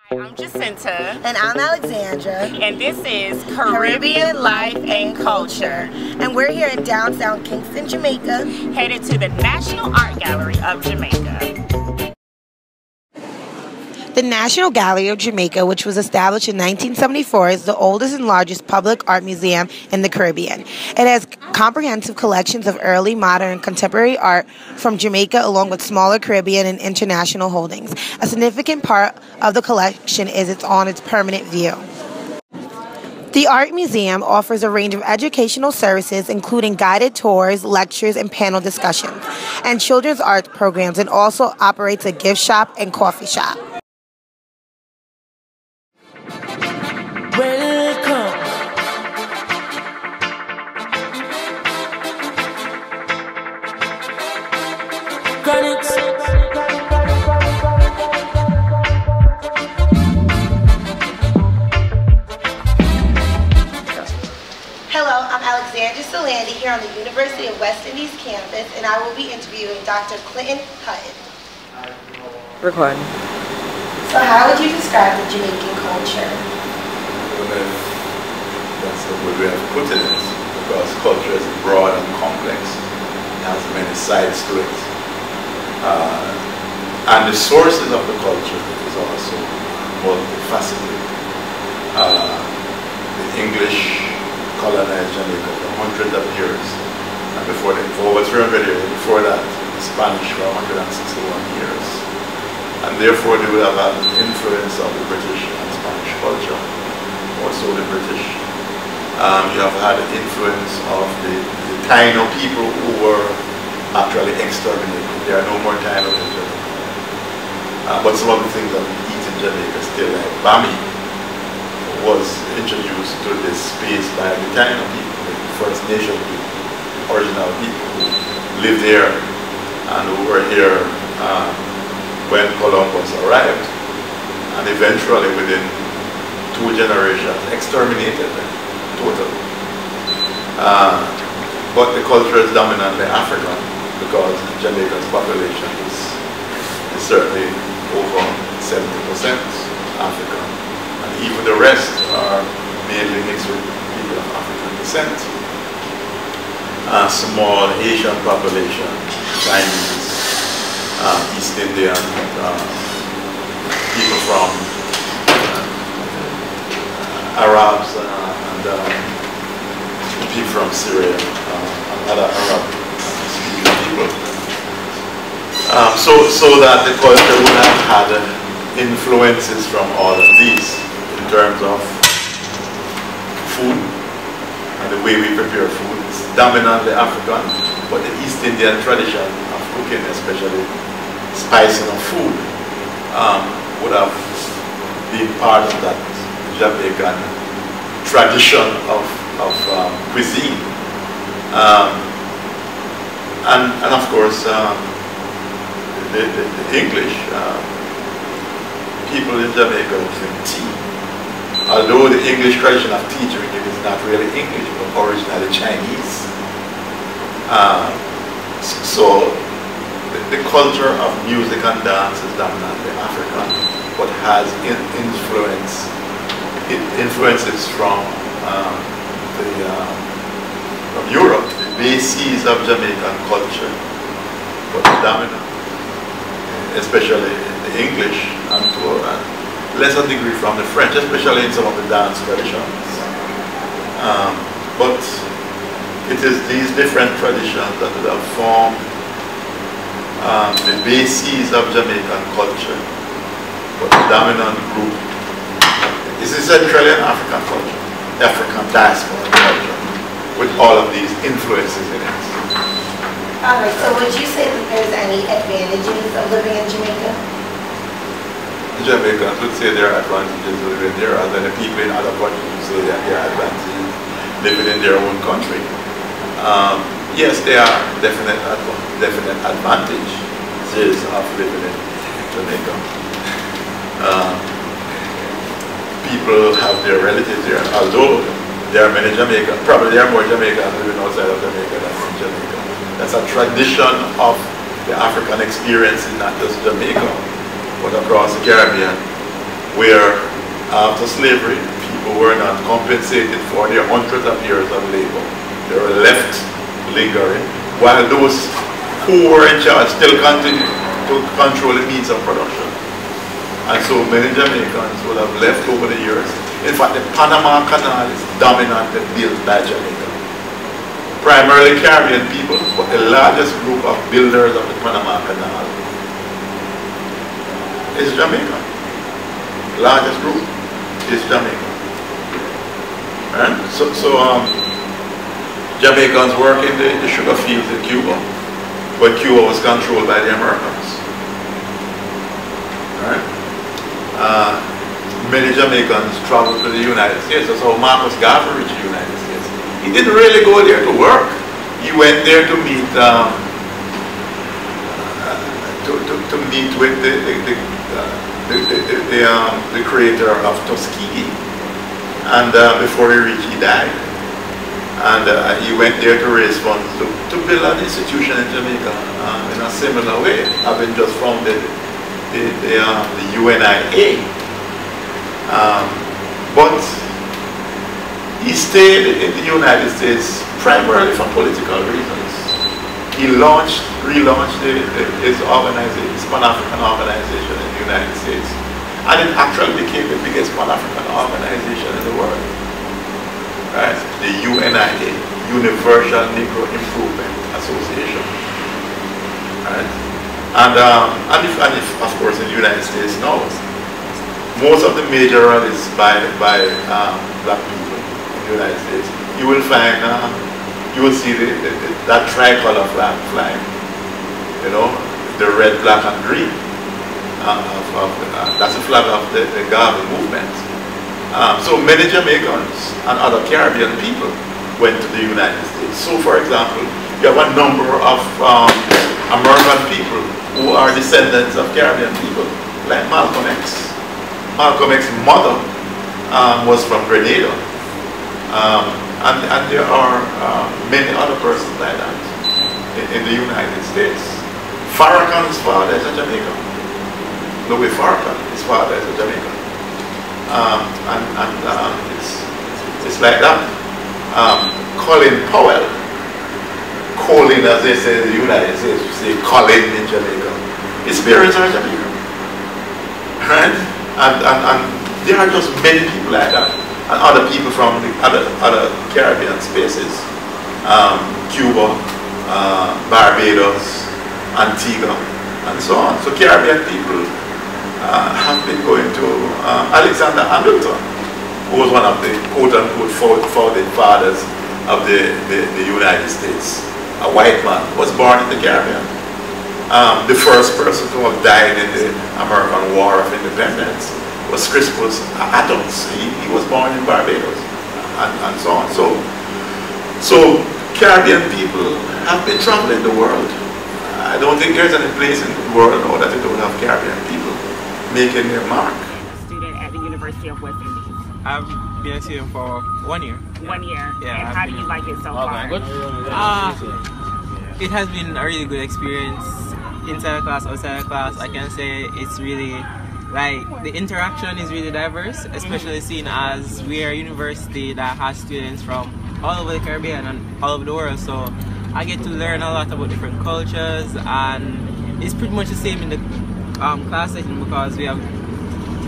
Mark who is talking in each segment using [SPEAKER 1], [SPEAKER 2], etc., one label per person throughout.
[SPEAKER 1] I'm Jacinta.
[SPEAKER 2] And I'm Alexandra.
[SPEAKER 1] And this is Caribbean Life and Culture.
[SPEAKER 2] And we're here in downtown Kingston, Jamaica,
[SPEAKER 1] headed to the National Art Gallery of Jamaica.
[SPEAKER 2] The National Gallery of Jamaica, which was established in 1974, is the oldest and largest public art museum in the Caribbean. It has comprehensive collections of early, modern, and contemporary art from Jamaica, along with smaller Caribbean and international holdings. A significant part of the collection is on its permanent view. The Art Museum offers a range of educational services, including guided tours, lectures, and panel discussions, and children's art programs, and also operates a gift shop and coffee shop.
[SPEAKER 3] Welcome. Chronics.
[SPEAKER 2] Hello, I'm Alexandra Solandi here on the University of West Indies campus, and I will be interviewing Dr. Clinton Hutton.
[SPEAKER 3] Record.
[SPEAKER 2] So how would you describe the Jamaican culture?
[SPEAKER 4] That's the way we have to put it, because culture is broad and complex. It has many sides to it. And the sources of the culture is also multifaceted. The English colonized Jamaica for hundreds of years. And for over 300 years, before that, the Spanish for 161 years. And therefore they would have had an influence of the British and Spanish culture. Also the British. You have had the influence of the Taino people who were actually exterminated. There are no more Taino in Jamaica. But some of the things that we eat in Jamaica still, like bami, was introduced to this space by the Taino people, the First Nation people, original people who lived here and who were here when Columbus arrived, and eventually within 2 generations exterminated them totally. But the culture is dominantly African, because Jamaica's population is certainly over 70% African, and even the rest are mainly mixed with people of African descent. Small Asian population, Chinese, East Indian, people from Arabs and people from Syria and other Arab speaking people. So that the culture would have had influences from all of these in terms of food and the way we prepare food. It's dominantly African, but the East Indian tradition of cooking, especially spicing of food, would have been part of that Jamaican tradition of cuisine. And of course, the English people in Jamaica drink tea. Although the English tradition of tea drinking is not really English, but originally Chinese. So the culture of music and dance is dominantly African, but has influences from Europe, the bases of Jamaican culture, but dominant, especially the English, and to a lesser degree from the French, especially in some of the dance traditions. But it is these different traditions that would have formed the bases of Jamaican culture, but the dominant group is essentially an African culture, African diaspora culture, with all of these influences in it.
[SPEAKER 2] Alright, so would you say that there's any advantages of living in Jamaica?
[SPEAKER 4] The Jamaicans would say there are advantages of living there, and then the people in other countries would say that there are advantages living in their own country. Yes, there are definite advantages of living in Jamaica. People have their relatives there, although there are many Jamaicans, probably there are more Jamaicans living outside of Jamaica than in Jamaica. That's a tradition of the African experience in not just Jamaica, but across the Caribbean. where after slavery, people were not compensated for their hundreds of years of labor. They were left lingering, while those who were in charge still continued to control the means of production. And so many Jamaicans would have left over the years. In fact, the Panama Canal is dominantly built by Jamaica. Primarily Caribbean people, but the largest group of builders of the Panama Canal is Jamaica. The largest group is Jamaica. Right? So Jamaicans work in the sugar fields in Cuba, but Cuba was controlled by the Americans. Right? Many Jamaicans traveled to the United States. That's how Marcus Garvey reached the United States. He didn't really go there to work. He went there to meet with the creator of Tuskegee, and before he died, and he went there to raise funds to build an institution in Jamaica in a similar way, having just founded the UNIA. But he stayed in the United States primarily for political reasons. He relaunched his organization, his Pan-African organization in the United States, and it actually became the biggest Pan-African organization in the world. Right? The UNIA, Universal Negro Improvement Association. Right? And if, of course, in the United States now, most of the major rallies by black people in the United States, you will find, you will see that tricolor flag flying, you know, the red, black, and green. That's the flag of the Garvey movement. So many Jamaicans and other Caribbean people went to the United States. So, for example, you have a number of American people who are descendants of Caribbean people, like Malcolm X. Malcolm X's mother was from Grenada, and there are many other persons like that in the United States. Farrakhan's father is a Jamaican. Louis Farrakhan, his father is a Jamaican. It's like that. Colin Powell, Colin, as they say in the United States, you say Colin in Jamaica. His parents are Jamaican. Right? And there are just many people like that, and other people from the other Caribbean spaces, Cuba, Barbados, Antigua, and so on. So Caribbean people have been going to Alexander Hamilton, who was one of the quote-unquote founding fathers of the United States. A white man was born in the Caribbean. The first person to have died in the American War of Independence was Crispus Attucks. He was born in Barbados, and so on. So Caribbean people have been traveling the world. I don't think there's any place in the world now that they don't have Caribbean people making their mark.
[SPEAKER 1] Student at the University of West Indies.
[SPEAKER 5] I've been a student for 1 year.
[SPEAKER 1] 1 year.
[SPEAKER 5] Yeah,
[SPEAKER 1] and how do you like it so far?
[SPEAKER 5] It has been a really good experience. Inside class, outside class, I can say it's really, like, the interaction is really diverse, especially seeing as we are a university that has students from all over the Caribbean and all over the world. So I get to learn a lot about different cultures, and it's pretty much the same in the class session because we have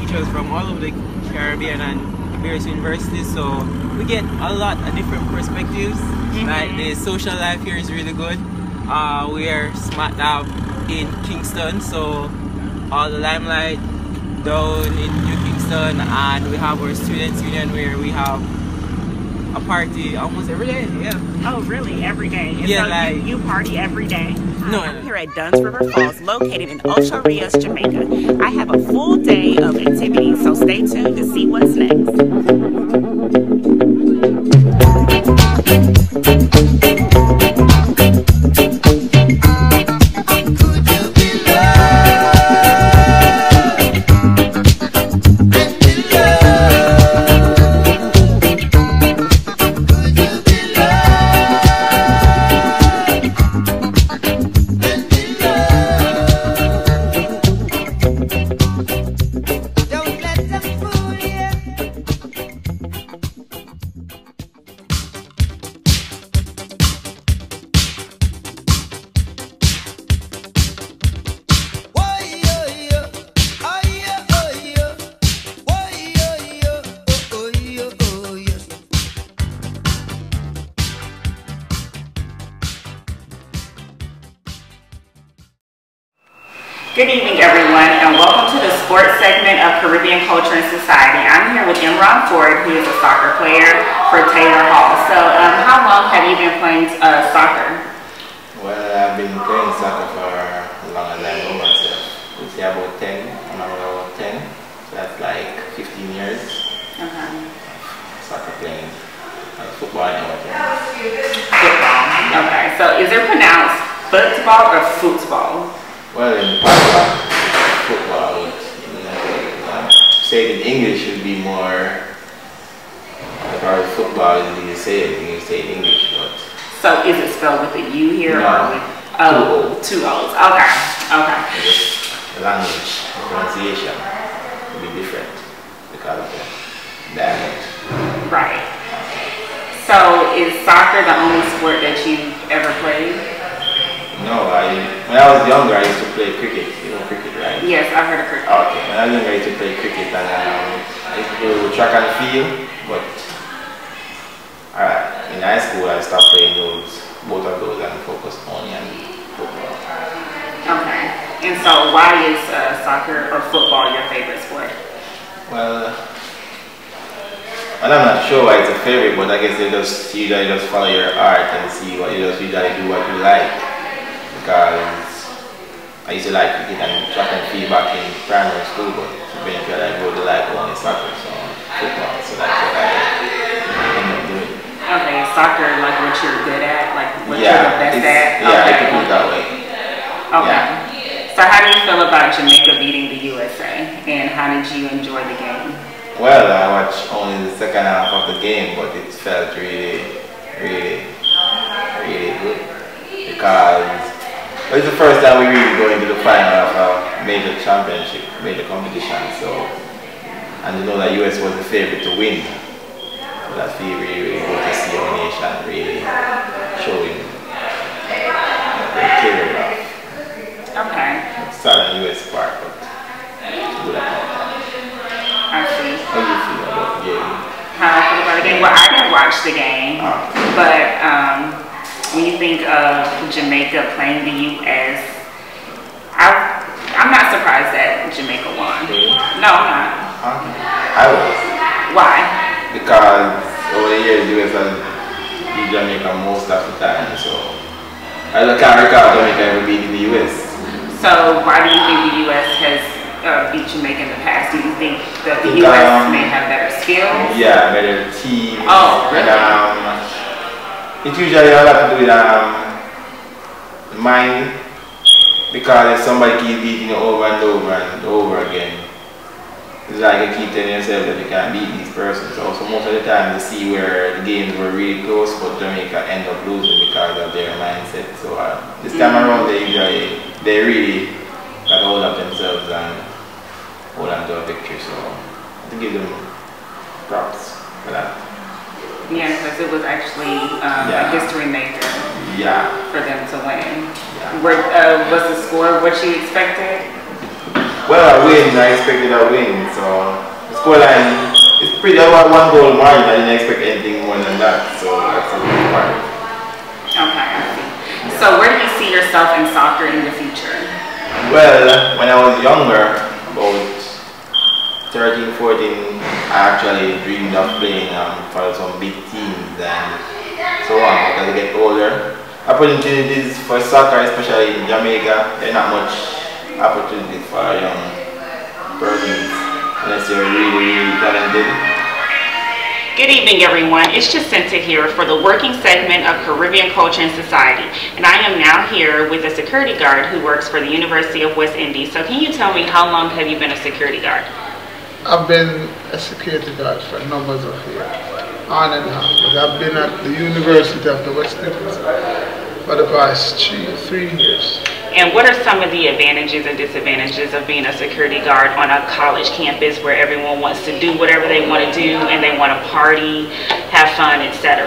[SPEAKER 5] teachers from all over the Caribbean and various universities, so we get a lot of different perspectives. Like the social life here is really good. We are smack dab in Kingston, so all the limelight down in New Kingston, and we have our students union where we have a party almost every day. Yeah.
[SPEAKER 1] Oh, really? Every day? And
[SPEAKER 5] yeah,
[SPEAKER 1] so
[SPEAKER 5] like
[SPEAKER 1] you party every day?
[SPEAKER 5] No.
[SPEAKER 1] I'm here at Dunn's River Falls, located in Ocho Rios, Jamaica. I have a full day of activities, so stay tuned to see what's next.
[SPEAKER 6] Don't let them
[SPEAKER 1] Caribbean Culture and Society. I'm here with Imran Ford, who is a soccer player for Taylor Hall. So how long have you been playing soccer?
[SPEAKER 6] Well, I've been playing soccer for as long as I know myself. I would say about 10. I'm about 10. So that's like 15 years. Soccer playing. Football and everything.
[SPEAKER 1] Football. Okay. So is it pronounced football or football?
[SPEAKER 6] Well, in Patois, football would say it in English would be more. About football is you say it, you say it in English, but.
[SPEAKER 1] So is it spelled with a U here
[SPEAKER 6] No,
[SPEAKER 1] or with two O's? Okay. Okay.
[SPEAKER 6] The language, the pronunciation will be different because of the dialect.
[SPEAKER 1] Right. So is soccer the only sport that you've ever played?
[SPEAKER 6] No, when I was younger, I used to play cricket. You know cricket, right?
[SPEAKER 1] Yes, I've heard of cricket.
[SPEAKER 6] Okay, when I was younger, I used to play cricket, and I used to do track and field. But in high school, I stopped playing both of those, and focused only on football.
[SPEAKER 1] Okay. And so, why is soccer or football your favorite sport?
[SPEAKER 6] Well, I'm not sure why it's a favorite, but I guess you usually just follow your art and see what you just usually do what you like. Because I used to like cricket and track and field back in primary school, but eventually I grew to like only soccer, so football. So that's what I end up doing.
[SPEAKER 1] Okay, soccer, like what you're good at, like what you're
[SPEAKER 6] Yeah,
[SPEAKER 1] the best at.
[SPEAKER 6] yeah,
[SPEAKER 1] Okay.
[SPEAKER 6] I can put it that way.
[SPEAKER 1] Okay.
[SPEAKER 6] Yeah.
[SPEAKER 1] So how do you feel about Jamaica beating the USA, and how did you enjoy the game?
[SPEAKER 6] Well, I watched only the second half of the game, but it felt really, really, really good because it's the first time we really go into the final of a major championship, major competition. So, and you know that US was the favorite to win. So that feel really, really good to see our nation really showing the care of.
[SPEAKER 1] Okay.
[SPEAKER 6] It's sad on US part, but good at that.
[SPEAKER 1] I see.
[SPEAKER 6] How do you feel about the game?
[SPEAKER 1] How I feel about the game? Well, I didn't watch the game, but when you think of Jamaica playing the U.S., I'm not surprised that Jamaica won.
[SPEAKER 6] Really?
[SPEAKER 1] No, I'm not.
[SPEAKER 6] I was.
[SPEAKER 1] Why?
[SPEAKER 6] Because over the years, the US has beat Jamaica most of the time, so I can't recall Jamaica ever beating the US.
[SPEAKER 1] So why do you think the U.S. has beat Jamaica in the past? Do you think that the U.S. may have better skills?
[SPEAKER 6] Yeah, better team.
[SPEAKER 1] Oh, really?
[SPEAKER 6] It usually all have to do with mind, because if somebody keeps beating you over and over and over again, it's like you keep telling yourself that you can't beat these persons. Also, most of the time you see where the games were really close, but Jamaica end up losing because of their mindset. So this time around, they really got hold of themselves and hold on to a victory. So I have to give them props for that.
[SPEAKER 1] Yeah, because it was actually a history maker for them to win. Yeah. Was the score what you expected?
[SPEAKER 6] Well, a win, I expected a win. So the scoreline is pretty about 1 goal margin. I didn't expect anything more than that. So that's a good part.
[SPEAKER 1] Okay, I see. So where do you see yourself in soccer in the future?
[SPEAKER 6] Well, when I was younger, about 13, 14, I actually dreamed of playing for some big teams and so on. As I get older, opportunities for soccer, especially in Jamaica, there are not much opportunities for young persons unless you're really, really talented.
[SPEAKER 1] Good evening, everyone. It's Jacinta here for the working segment of Caribbean Culture and Society, and I am now here with a security guard who works for the University of West Indies. So can you tell me, how long have you been a security guard?
[SPEAKER 7] I've been a security guard for numbers of years, on and on. But I've been at the University of the West Indies for the past 3 years.
[SPEAKER 1] And what are some of the advantages and disadvantages of being a security guard on a college campus where everyone wants to do whatever they want to do and they want to party, have fun, etc.?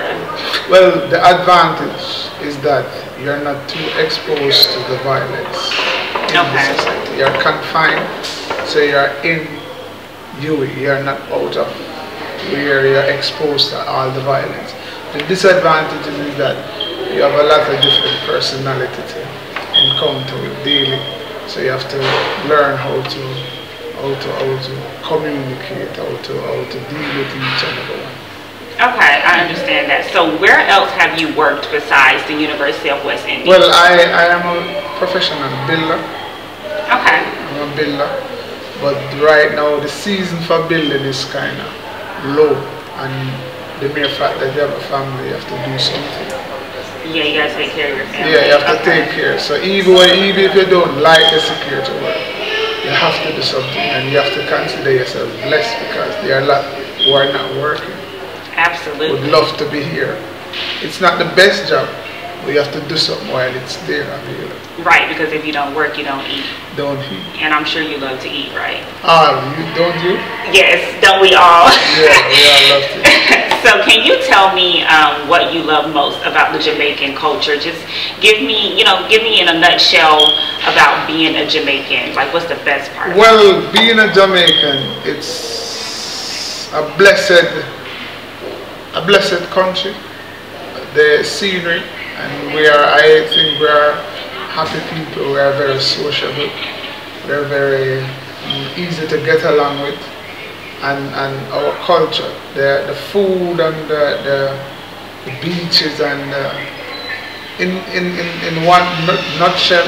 [SPEAKER 7] Well, the advantage is that you're not too exposed to the violence in the society. You're confined, so you're in you're not out of where you're exposed to all the violence. The disadvantage is that you have a lot of different personality to encounter with daily, so you have to learn how how to communicate, how to deal with each other.
[SPEAKER 1] Okay, I understand that. So where else have you worked besides the University of West Indies?
[SPEAKER 7] Well, I am a professional builder.
[SPEAKER 1] Okay.
[SPEAKER 7] I'm a builder. But right now the season for building is kind of low, and the mere fact that you have a family, you have to do something.
[SPEAKER 1] Yeah, you gotta take care of your family.
[SPEAKER 7] Yeah, you have to take care. So even if you don't like the security work, you have to do something, and you have to consider yourself blessed because there are a lot who are not working.
[SPEAKER 1] Absolutely.
[SPEAKER 7] Would love to be here. It's not the best job, but you have to do something while it's there available.
[SPEAKER 1] Right, because if you don't work, you don't eat.
[SPEAKER 7] Don't eat.
[SPEAKER 1] And I'm sure you love to eat, right?
[SPEAKER 7] Don't you?
[SPEAKER 1] Yes, don't we all?
[SPEAKER 7] Yeah, we all love to eat.
[SPEAKER 1] So can you tell me what you love most about the Jamaican culture? Just give me in a nutshell about being a Jamaican. Like, what's the best part?
[SPEAKER 7] Well, being a Jamaican, it's a blessed country. The scenery, and I think we are happy people. We are very sociable. We're very easy to get along with. And our culture, the food and the beaches, and in one nutshell,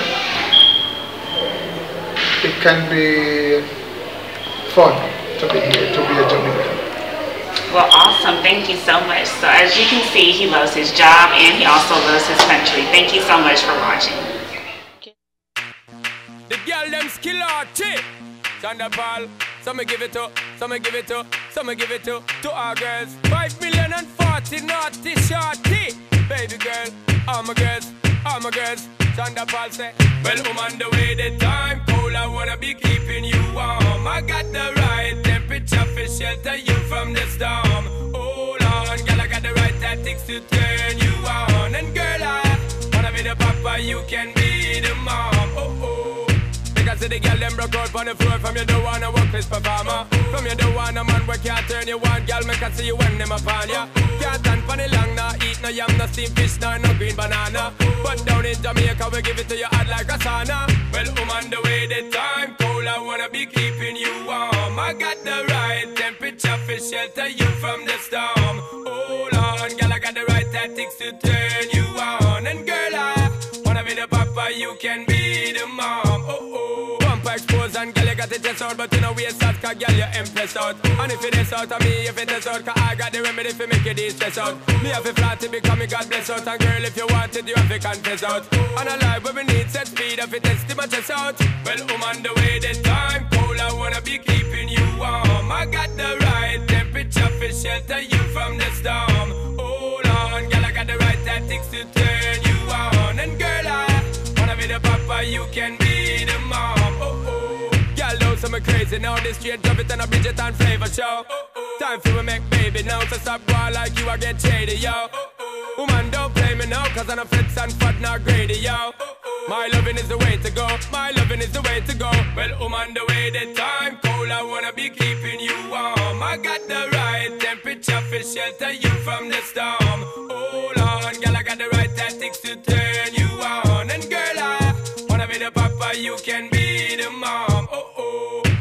[SPEAKER 7] it can be fun to be here, to be a Jamaican.
[SPEAKER 1] Well, awesome. Thank you so much. So as you can see, he loves his job and he also loves his country. Thank you so much for watching.
[SPEAKER 8] The girl them skill arty. Thunderball. Some give it to, some give it to, some give it to our girls. 5 million and 40 naughty shorty. Baby girl, all my girls, all my girls. Thunderball say, well, on the way the time cold, I wanna be keeping you warm. I got the right temperature for shelter you from the storm. Hold on, girl, I got the right tactics to turn you on. And girl, I wanna be the papa, you can be the mom. Because the girl them broke out on the floor. From you don't wanna work this performer. From you don't want a man where can't turn you on. Girl, make I see you when them upon ya. Can't stand for the long, nah eat no yam, no steamed fish, no green banana. But down in Jamaica we give it to you hot like a sauna. Well, on the way the time cold, I wanna be keeping you warm. I got the right temperature for shelter you from the storm. Hold on, girl, I got the right tactics to turn you on. And girl, I wanna be the papa, you can be the mom. Expose and girl, you got it just out, but you know we start, cause girl, you impressed out. And if it is out of me, if it is out, cause I got the remedy for make you de-stress out. Me have a flat to become a God bless out. And girl, if you want it, you have to confess out. And a life where we need set speed, if it is to my chest out. Well, on the way the time cold, I wanna be keeping you warm. I got the right temperature for shelter you from the storm. Hold on, girl, I got the right tactics to turn you on. And girl, I wanna be the papa, you can be the mom. I'm crazy now, this straight drop it and a Bridget and flavor show. Time for we make baby now, so stop going like you, I get shady, yo. Woman, don't play me now, cause I'm a flex and fat, not greedy, yo. My loving is the way to go, my loving is the way to go. Well, on the way the time cold, I wanna be keeping you warm. I got the right temperature for shelter you from the storm. Hold on, girl, I got the right tactics to turn you on. And girl, I wanna be the papa, you can be the mom.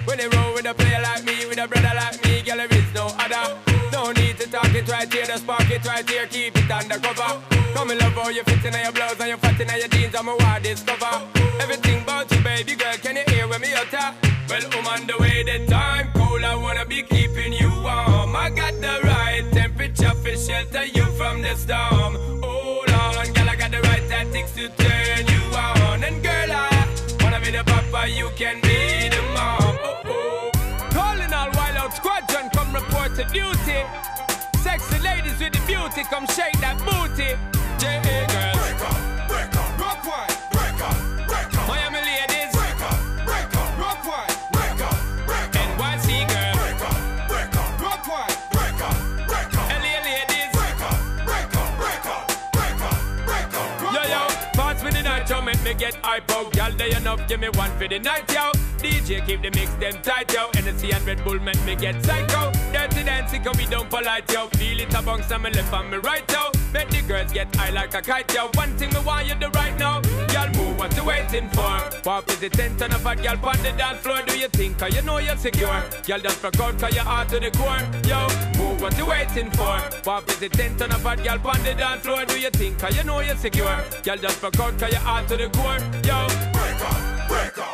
[SPEAKER 8] When they roll with a player like me, with a brother like me, girl, there is no other. No need to talk it right here, just spark it right here, keep it undercover. Come and love how you fit in your blouse and you fat in your jeans, I'm a wild discover. Everything about you, baby girl, can you hear when me utter? Well, on the way the time cold, I wanna be keeping you warm. I got the right temperature for shelter you from the storm. Hold on, girl, I got the right tactics to turn you on. And girl, I wanna be the papa, you can be the mom. Squadron come report to duty. Sexy ladies with the beauty, come shake that booty. J.A. girls, break up, break up, rock wide, break up, break up. Miami ladies, break up, rock wide, break up, break up. NYC girls, break up, rock wide, break up, break up. LA ladies, break up, break up, break up, break up, break up. Yo yo, pass me the night, yo, make me get hype out. Y'all day enough, give me one for the night, yo. DJ keep the mix them tight, yo. Hennessy and Red Bull make me get psycho. Dirty dancing, cause we don't polite, yo. Feel it amongst me left and me right, yo. Make the girls get high like a kite, yo. One thing me want you to right now. Y'all move what you wait, waiting for? What is the tent on a bad girl on the dance floor? Do you think you know you're secure? Girl, just rock out cause you're hard to the core. Yo, move what you waiting for? What is the tent on a bad girl on the dance floor? Do you think you know you're secure? Girl, just rock out cause you're hard to the core. Yo, break up, break up.